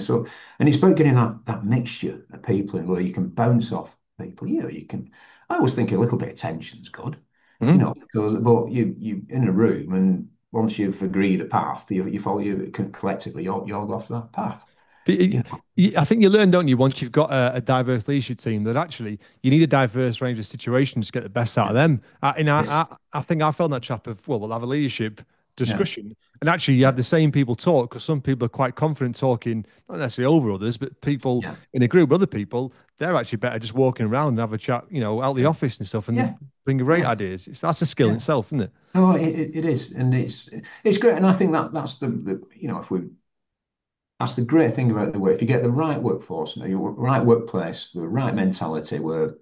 it's about getting that mixture of people in where you can bounce off people. You can. I always think a little bit of tension's good, Mhm. because but you in a room and once you've agreed a path, you follow you can collectively you'll go off that path. But You know. I think you learn, don't you, once you've got a diverse leadership team, that actually you need a diverse range of situations to get the best out Yeah. of them. And Yes. I think I fell in that trap of, well, we'll have a leadership Yeah. discussion. And actually, you Yeah. have the same people talk because some people are quite confident talking, not necessarily over others, but people Yeah. in a group, other people, they're actually better just walking around and have a chat, out the Yeah. office and stuff, and they Yeah. bring great Yeah. ideas. That's a skill in Yeah. itself, isn't it? Oh, it is, and it's great, and I think that's the if we that's the great thing about the work. If you get the right workforce, your right workplace, the right mentality, where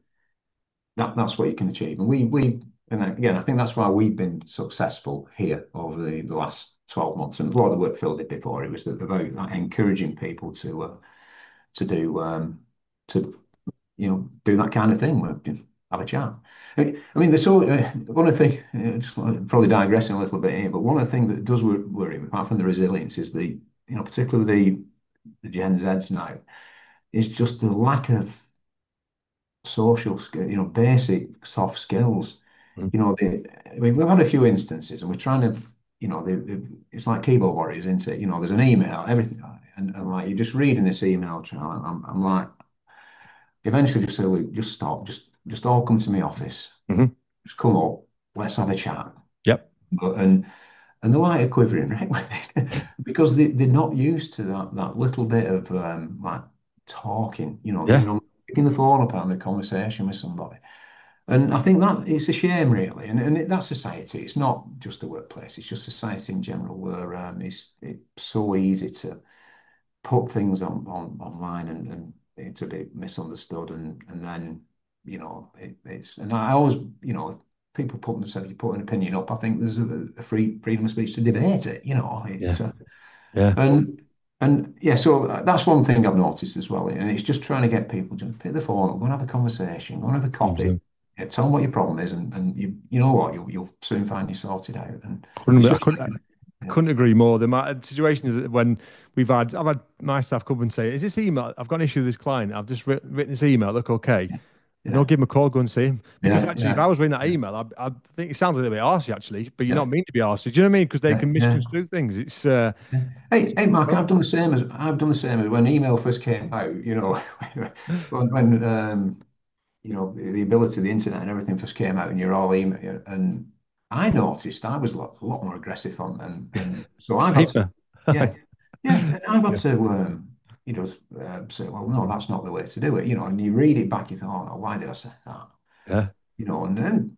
that's what you can achieve. And and again, I think that's why we've been successful here over the last 12 months. And a lot of the work Phil did before, it was about like, encouraging people to do do that kind of thing, where you have a chat. I mean, there's so one of the things, just probably digressing a little bit here, but one of the things that does worry me, apart from the resilience, is particularly the Gen Zs now, is just the lack of social skill, basic soft skills. Mm. We've had a few instances, and we're trying to, it's like keyboard warriors, isn't it? There's an email, everything, and like you're just reading this email trail, and I'm like, eventually just say, look, just stop, just all come to my office, Hmm. just come up, let's have a chat. Yep. But, and they're like quivering, right? Because they're not used to that little bit of like talking, Yeah. picking the phone up and having a conversation with somebody. And I think that it's a shame, really. That's society. It's not just the workplace. It's just society in general, where it's so easy to put things online and it's a bit misunderstood, and then it's and I always people put themselves you put an opinion up. I think there's a free freedom of speech to debate it. Yeah. Yeah. And yeah, so that's one thing I've noticed as well, and it's just trying to get people to pick the phone up, go and have a conversation, go and have a coffee. 100%. Yeah, tell them what your problem is, and you know what, you'll soon find you sorted out. And Couldn't, it's I just couldn't, I yeah, couldn't agree more. The situations that when I've had my staff come and say, "Is this email? I've got an issue with this client. I've just written this email. Look, okay." No, yeah, give him a call, go and see him. Because yeah, actually, if yeah, I was reading that yeah, email, I think it sounds a little bit arsey, actually, but you're yeah, not mean to be arsey. Do you know what I mean? Because they yeah, can yeah. misconstrue things. Yeah. It's Hey, Mark, difficult. I've done the same as when email first came out. When the ability of the internet and everything first came out, and you're all email, and I noticed I was a lot more aggressive on, and so I've had to, Safer. yeah, yeah, and I've had Yeah. to, say, well, no, that's not the way to do it, and you read it back, you thought, oh, no, why did I say that, Yeah. and then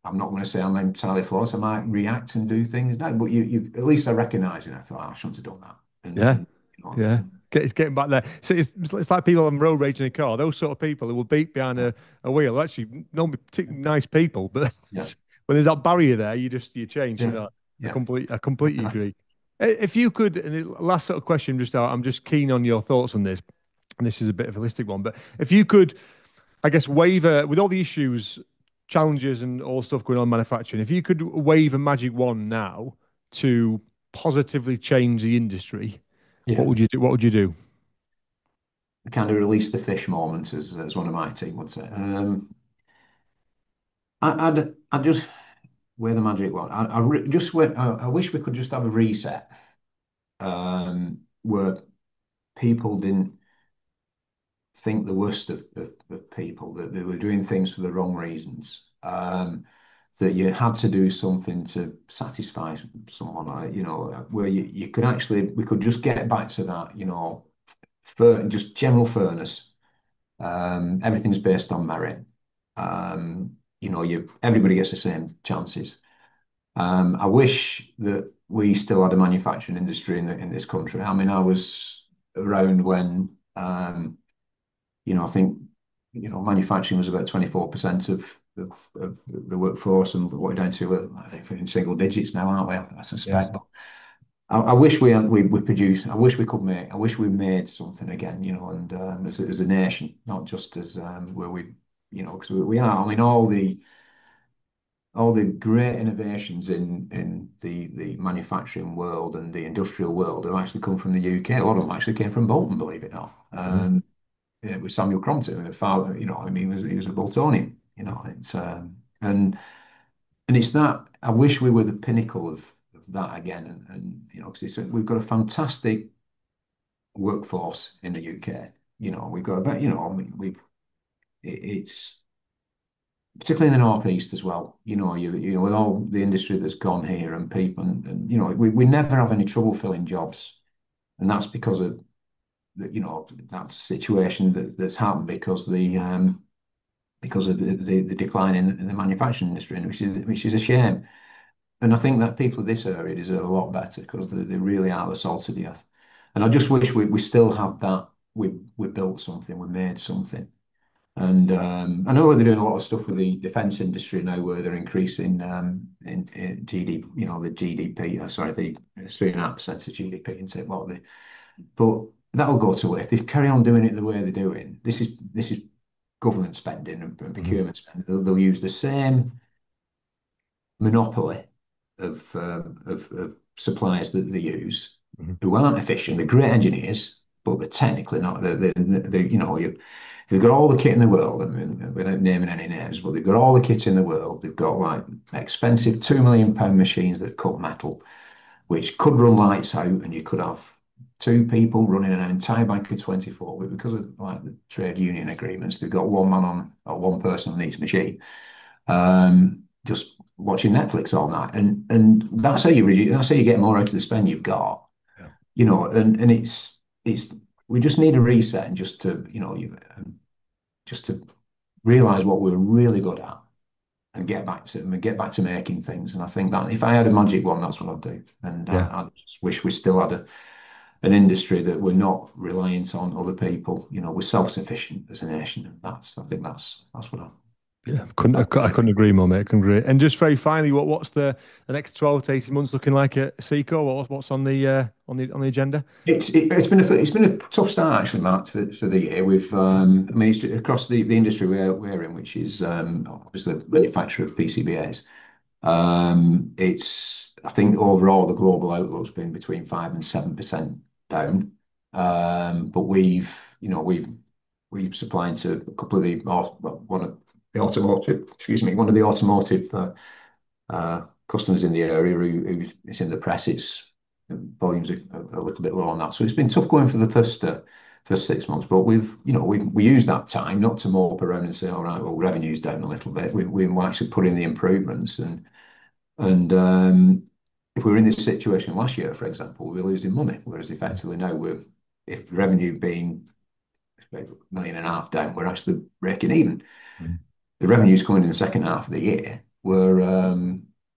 I'm not going to say I'm entirely flawless. I might react and do things now, but you at least I recognise it. I thought, "Oh, I shouldn't have done that." Yeah. And Yeah. It's getting back there. So it's like people on road rage in a car. Those sort of people who will beat behind yeah, a wheel. Actually, normally particularly nice people, but yeah, when there's that barrier there, you change. yeah, yeah. I completely agree. If you could, and the last sort of question, just out, I'm just keen on your thoughts on this. And this is a bit of a holistic one, but if you could, I guess, waiver with all the issues, challenges, and all stuff going on in manufacturing, if you could wave a magic wand now to positively change the industry, what Yeah. would you do? What would you do? Kind of release the fish moments, as one of my team would say. I'd just wear the magic wand. I wish we could just have a reset, where people didn't think the worst of people, that they were doing things for the wrong reasons. That you had to do something to satisfy someone, where you could actually, we could just get back to that, just general fairness. Everything's based on merit. Everybody gets the same chances. I wish that we still had a manufacturing industry in this country. I mean, I was around when I think manufacturing was about 24% of the workforce, and we're down to I think in single digits now, aren't we? I Yes. suspect. But I wish we produced. I wish we could make. I wish we made something again. And as a nation, not just as where we, because we are. I mean, all the great innovations in the manufacturing world and the industrial world have actually come from the UK. A lot of them actually came from Bolton, believe it or not. Mhm. It was Samuel Crompton, the father. I mean, he was a Boltonian. It's and it's that I wish we were the pinnacle of that again, and because we've got a fantastic workforce in the UK. We've got about I mean, it's particularly in the northeast as well. With all the industry that's gone here and people, and we never have any trouble filling jobs, and that's because of that's a situation that's happened because of the decline in the manufacturing industry, and which is a shame. And I think that people of this area deserve a lot better because they really are the salt of the earth. And I just wish we still had that. We built something, we made something. And I know they're doing a lot of stuff with the defence industry now, where they're increasing in GDP, the GDP, sorry, the 3.5% of GDP into what they, but that'll go to waste. If they carry on doing it the way they're doing, this is government spending and Mhm. procurement spending. They'll use the same monopoly of suppliers that they use Mhm. who aren't efficient. They're great engineers, but they're technically not. They've got all the kit in the world. I mean, without naming any names, but they've got all the kit in the world. They've got like expensive £2 million machines that cut metal, which could run lights out, and you could have two people running an entire bank of 24. But because of like the trade union agreements, they've got one man on or one person on each machine, just watching Netflix all night, and that's how you get more out of the spend you've got. Yeah. And it's we just need a reset, and just to realize what we're really good at and get back to making things. And I think that if I had a magic wand, that's what I'd do. And Yeah. I just wish we still had an industry that we're not reliant on other people. We're self-sufficient as a nation, and I think that's what Yeah, I couldn't agree more, mate. I couldn't agree. And just very finally, what's the next 12 to 18 months looking like at Seco? What's on the agenda? It's been a tough start actually, Mark, for the year. I mean, it's across the industry we're in, which is obviously the manufacturer of PCBAs. I think overall the global outlook's been between 5 and 7% down. But we've supplied to a couple of one of the automotive, excuse me, one of the automotive customers in the area who it's in the press. It's volumes are a little bit low on that, so it's been tough going for the first 6 months. But we used that time not to mope around and say, all right, well, revenue's down a little bit. We actually put in the improvements, and if we were in this situation last year, for example, we were losing money, whereas effectively now if revenue being £1.5 million down, we're actually breaking even. Mhm. The revenue's coming in the second half of the year.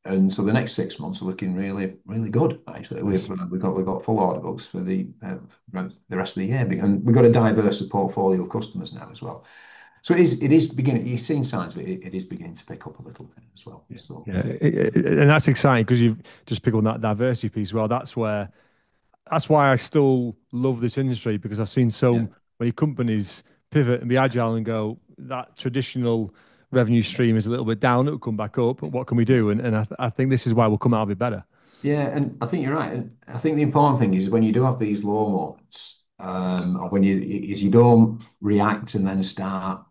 And so the next 6 months are looking really, really good. Actually, Nice. we've got full order books for the rest of the year, and we've got a diverse portfolio of customers now as well. So it is beginning. You're seeing signs of it. It is beginning to pick up a little bit as well. Yeah, So yeah, and that's exciting because you've just picked on that diversity piece. Well, that's why I still love this industry because I've seen yeah, so many companies pivot and be agile and go, that traditional revenue stream is a little bit down, it'll come back up. But what can we do? And I think this is why we'll come out of it better. yeah, and I think you're right. And I think the important thing is when you do have these low moments, or when you don't react and then start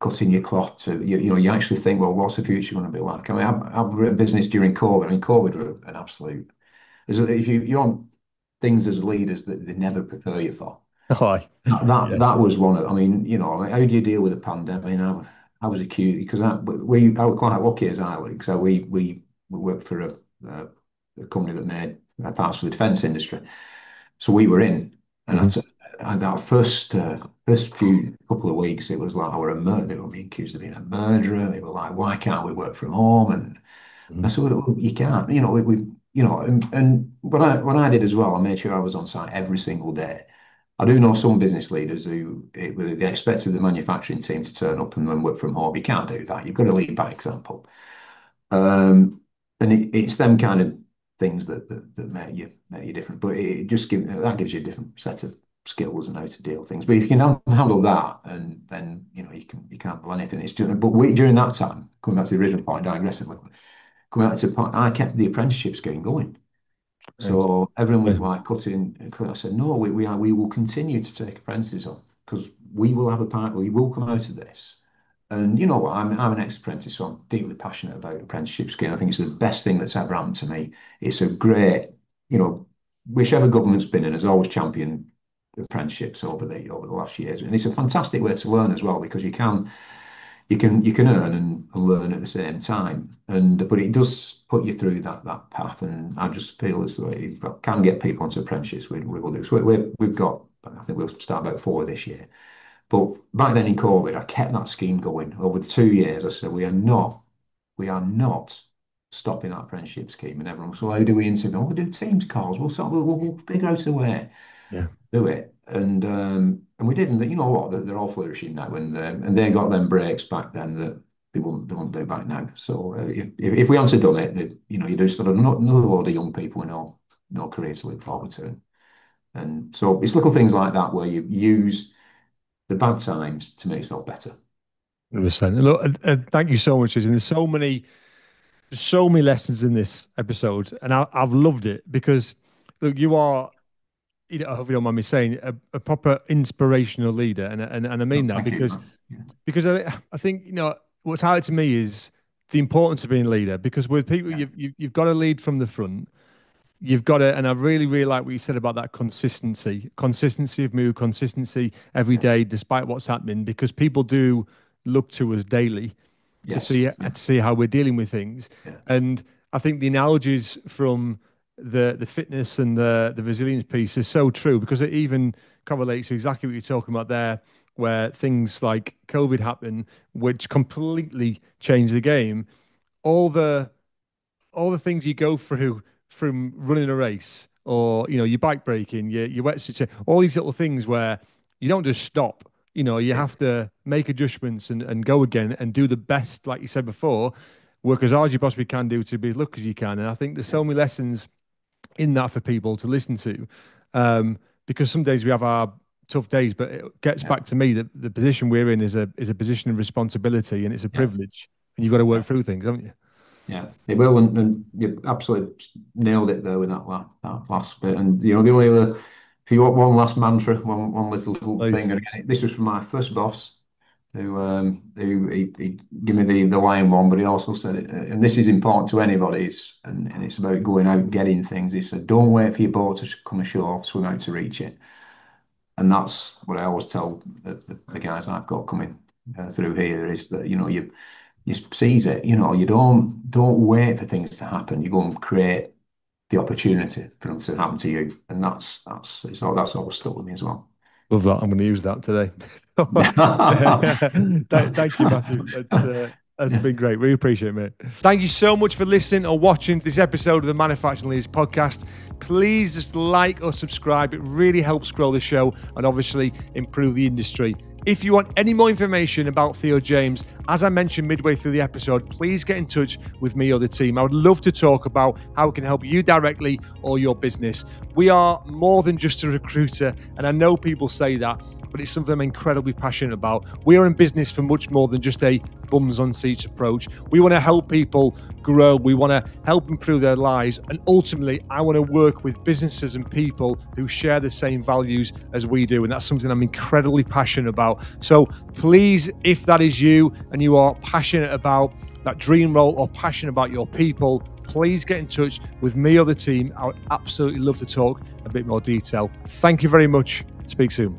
cutting your cloth you actually think, well, what's the future going to be like? I mean, I've run a business during COVID. I mean, COVID were an absolute. If you're on things as leaders that they never prepare you for, Oh, that yes. was one of. I mean, like, how do you deal with a pandemic? I mean, I was acute because I was quite lucky as I was. So we worked for a company that made parts for the defence industry. So we were in, and Hmm. that first few couple of weeks, it was like I were a murderer. They were being accused of being a murderer. They were like, "Why can't we work from home?" And I Hmm. said, "Well, you can't. you know, and what I did as well, I made sure I was on site every single day. I do know some business leaders who they expected the manufacturing team to turn up and then work from home. You can't do that. You've got to lead by example. And it's them kind of things that make you different. But it just gives you a different set of skills and how to deal with things. But if you can handle that, and then you can't handle anything. It's just, but during that time, coming back to the original point, digressively, coming back to the point, I kept the apprenticeship scheme going. So everyone was like cutting. I said, no, we will continue to take apprentices on because we will have a part. We will come out of this. And you know what? I'm an ex-apprentice, so I'm deeply passionate about apprenticeship scheme. I think it's the best thing that's ever happened to me. It's a great, whichever government's been in has always championed apprenticeships over the last years, and it's a fantastic way to learn as well because you can earn and learn at the same time. But it does put you through that path, and I just feel as though if you can get people onto apprenticeships, we will do. So we've got, I think we'll start about 4 this year. But back then in COVID, I kept that scheme going over the 2 years. I said, we are not stopping that apprenticeship scheme. And everyone, so how do we interview? We'll do Teams calls. We'll figure out a way. Yeah. Do it. And we didn't. You know what? They're all flourishing now, and they got them breaks back then that they won't do back now. So if we hadn't done it, you just sort of another load of young people with no career to look forward to. And so it's little things like that where you use the bad times to make yourself better. 100%. Look, thank you so much, Jason. There's so many lessons in this episode, and I've loved it because look, you are, I hope you don't mind me saying, a proper inspirational leader, and I mean that because I think what's highlighted to me is the importance of being a leader, because with people you've got to lead from the front. You've got to, and I really, really like what you said about that consistency of mood, consistency every day, despite what's happening, because people do look to us daily to see how we're dealing with things. Yeah. And I think the analogies from the fitness and the resilience piece is so true, because it even correlates to exactly what you're talking about there, where things like COVID happen, which completely changed the game. All the things you go through from running a race, or your bike breaking, your wetsuit, all these little things where you don't just stop. You have to make adjustments and go again and do the best, like you said before, work as hard as you possibly can do to be as lucky as you can. And I think there's so many lessons in that for people to listen to, because some days we have our tough days, but it gets back to me that the position we're in is a position of responsibility, and it's a privilege, and you've got to work through things, haven't you? Yeah, it will, and you absolutely nailed it there with that last bit. And the only other, if you want one last mantra, one little thing, and again, this was from my first boss, who he gave me the line one, but he also said it, and this is important to anybody, and it's about going out and getting things. He said, "Don't wait for your boat to come ashore, swim out to reach it." And that's what I always tell the guys I've got coming through here, is that you seize it. You don't wait for things to happen. You go and create the opportunity for them to happen to you, and that's always stuck with me as well. Love that. I'm going to use that today. Thank you, Matthew. That's been great. Really appreciate it, mate. Thank you so much for listening or watching this episode of the Manufacturing Leaders Podcast. Please just like or subscribe. It really helps grow the show and obviously improve the industry. If you want any more information about Theo James, as I mentioned midway through the episode, please get in touch with me or the team. I would love to talk about how we can help you directly or your business. We are more than just a recruiter, and I know people say that, but it's something I'm incredibly passionate about. We are in business for much more than just a bums on seats approach. We want to help people grow. We want to help improve their lives. And ultimately, I want to work with businesses and people who share the same values as we do. And that's something I'm incredibly passionate about. So please, if that is you and you are passionate about that dream role or passionate about your people, please get in touch with me or the team. I would absolutely love to talk a bit more detail. Thank you very much. Speak soon.